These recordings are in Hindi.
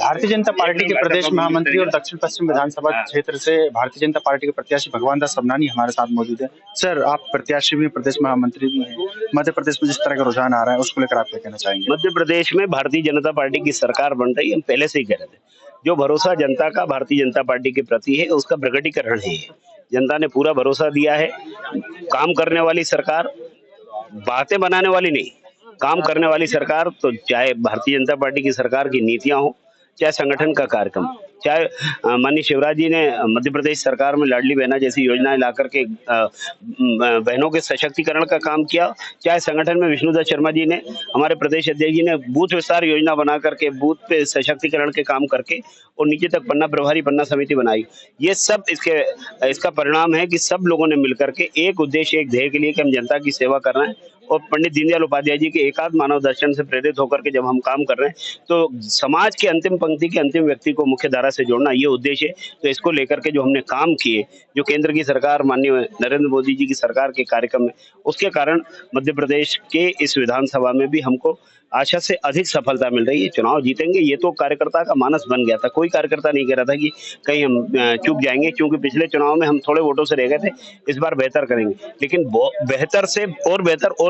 भारतीय जनता पार्टी के प्रदेश महामंत्री और दक्षिण पश्चिम विधानसभा क्षेत्र से भारतीय जनता पार्टी के प्रत्याशी भगवान दास सबनानी हमारे साथ मौजूद है। सर, आप प्रत्याशी भी हैं, प्रदेश महामंत्री भी हैं। मध्य प्रदेश में जिस तरह का रुझान आ रहा है उसको लेकर आप क्या कहना चाहेंगे? मध्य प्रदेश में भारतीय जनता पार्टी की सरकार बन रही है, हम पहले से ही कह रहे थे। जो भरोसा जनता का भारतीय जनता पार्टी के प्रति है उसका प्रकटीकरण है। जनता ने पूरा भरोसा दिया है। काम करने वाली सरकार, बातें बनाने वाली नहीं, काम करने वाली सरकार। तो चाहे भारतीय जनता पार्टी की सरकार की नीतियां हो, चाहे संगठन का कार्यक्रम, चाहे माननीय शिवराज जी ने मध्य प्रदेश सरकार में लाडली बहना जैसी योजनाएं ला करके बहनों के सशक्तिकरण का काम किया, चाहे संगठन में विष्णुदत्त शर्मा जी ने, हमारे प्रदेश अध्यक्ष जी ने बूथ विस्तार योजना बना करके बूथ पे सशक्तिकरण के काम करके और नीचे तक पन्ना प्रभारी, पन्ना समिति बनाई। ये सब इसका परिणाम है कि सब लोगों ने मिलकर के एक उद्देश्य, एक ध्येय के लिए कि हम जनता की सेवा कर रहे हैं। और पंडित दीनदयाल उपाध्याय जी के एकात्म मानव दर्शन से प्रेरित होकर के जब हम काम कर रहे हैं तो समाज के अंतिम पंक्ति के अंतिम व्यक्ति को मुख्य धारा से जोड़ना, ये उद्देश्य है। तो इसको लेकर के जो हमने काम किए, जो केंद्र की सरकार माननीय नरेंद्र मोदी जी की सरकार के कार्यक्रम में, उसके कारण मध्य प्रदेश के इस विधानसभा में भी हमको आशा से अधिक सफलता मिल रही है। चुनाव जीतेंगे, ये तो कार्यकर्ता का मानस बन गया था। कोई कार्यकर्ता नहीं कह रहा था कि कहीं हम चूक जाएंगे, क्योंकि पिछले चुनाव में हम थोड़े वोटों से रह गए थे। इस बार बेहतर करेंगे, लेकिन बेहतर से और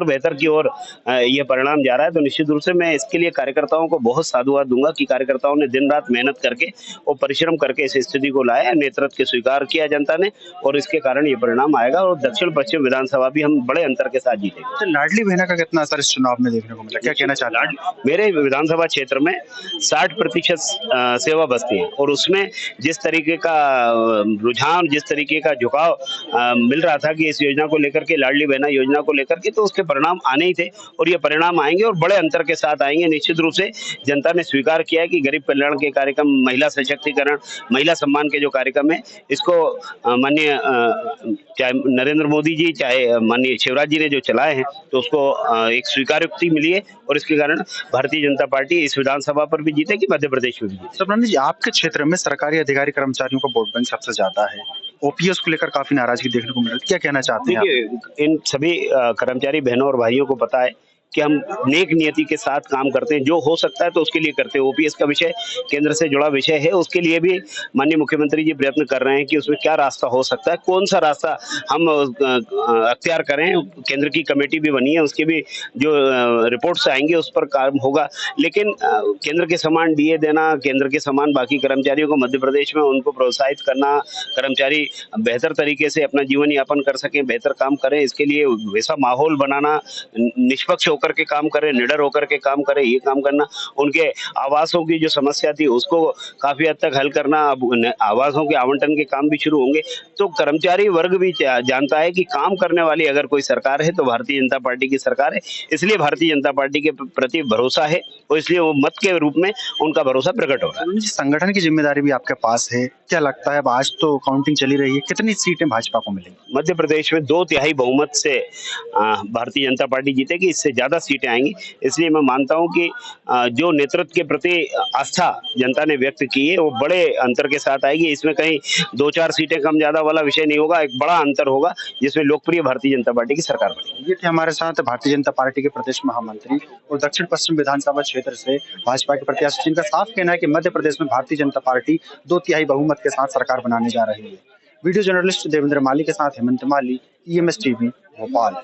बेहतर की ओर ये परिणाम जा रहा है। तो निश्चित रूप से मैं इसके लिए कार्यकर्ताओं को बहुत साधुवाद दूंगा कि कार्यकर्ताओं ने दिन रात मेहनत करके और परिश्रम करके इस स्थिति को लाया, नेतृत्व के स्वीकार किया जनता ने, और इसके कारण ये परिणाम आएगा। और दक्षिण पश्चिम विधानसभा भी हम बड़े अंतर के साथ जीतेंगे। लाडली बहना का कितना असर इस चुनाव में देखने को मिला, क्या कहना चाहते हैं? मेरे विधानसभा क्षेत्र में 60% सेवा बस्ती है, और उसमें जिस तरीके का रुझान, जिस तरीके का झुकाव मिल रहा था कि इस योजना को लेकर के, लाडली बहना योजना को लेकर के, तो उसके परिणाम आने ही थे और ये परिणाम आएंगे और बड़े अंतर के साथ आएंगे। निश्चित रूप से जनता ने स्वीकार किया है कि गरीब कल्याण के कार्यक्रम, महिला सशक्तिकरण, महिला सम्मान के जो कार्यक्रम है, इसको माननीय चाहे नरेंद्र मोदी जी, चाहे माननीय शिवराज जी ने जो चलाए हैं, तो उसको एक स्वीकारोक्ति मिली है और इसके कारण भारतीय जनता पार्टी इस विधानसभा पर भी जीतेगी, मध्य प्रदेश में भी जीतेगी। सबनानी जी, आपके क्षेत्र में सरकारी अधिकारी कर्मचारियों का वोट बैंक सबसे ज्यादा है। ओपीएस को लेकर काफी नाराजगी देखने को मिल रही है, क्या कहना चाहते हैं? देखिए, इन सभी कर्मचारी बहनों और भाइयों को पता है कि हम नेक नियति के साथ काम करते हैं। जो हो सकता है तो उसके लिए करते हैं। ओपीएस का विषय केंद्र से जुड़ा विषय है, उसके लिए भी माननीय मुख्यमंत्री जी प्रयत्न कर रहे हैं कि उसमें क्या रास्ता हो सकता है, कौन सा रास्ता हम अख्तियार करें। केंद्र की कमेटी भी बनी है, उसके भी जो रिपोर्ट्स आएंगे उस पर काम होगा। लेकिन केंद्र के समान डीए देना, केंद्र के समान बाकी कर्मचारियों को मध्य प्रदेश में उनको प्रोत्साहित करना, कर्मचारी बेहतर तरीके से अपना जीवन यापन कर सकें, बेहतर काम करें, इसके लिए वैसा माहौल बनाना, निष्पक्ष होकर के काम करें, निडर होकर के काम करें, ये काम करना। उनके आवासों की जो समस्या थी उसको काफी हद तक हल करना। अब आवासों के आवंटन के काम भी शुरू होंगे। तो कर्मचारी वर्ग भी जानता है कि काम करने वाली अगर कोई सरकार है तो भारतीय जनता पार्टी की सरकार है। इसलिए भारतीय जनता पार्टी के प्रति भरोसा है और इसलिए वो मत के रूप में उनका भरोसा प्रकट हो रहा है। संगठन की जिम्मेदारी भी आपके पास है, क्या लगता है? अब आज तो काउंटिंग चली रही है, कितनी सीटें भाजपा को मिलेंगी? मध्य प्रदेश में 2/3 बहुमत से भारतीय जनता पार्टी जीतेगी, इससे ज्यादा सीटें आएंगी। इसलिए मैं मानता हूं कि जो नेतृत्व के प्रति आस्था जनता ने व्यक्त की है वो बड़े अंतर के साथ आएगी। इसमें कहीं 2-4 सीटें कम ज्यादा वाला विषय नहीं होगा, एक बड़ा अंतर होगा जिसमें लोकप्रिय भारतीय जनता पार्टी की सरकार बनेगी। ये थे हमारे साथ भारतीय जनता पार्टी के प्रदेश महामंत्री और दक्षिण पश्चिम विधानसभा क्षेत्र से भाजपा के प्रत्याशी, जिनका साफ कहना है कि मध्य प्रदेश में भारतीय जनता पार्टी 2/3 बहुमत के साथ सरकार बनाने जा रही है। वीडियो जर्नलिस्ट देवेंद्र माली के साथ हेमंत माली, EMS टीवी, भोपाल।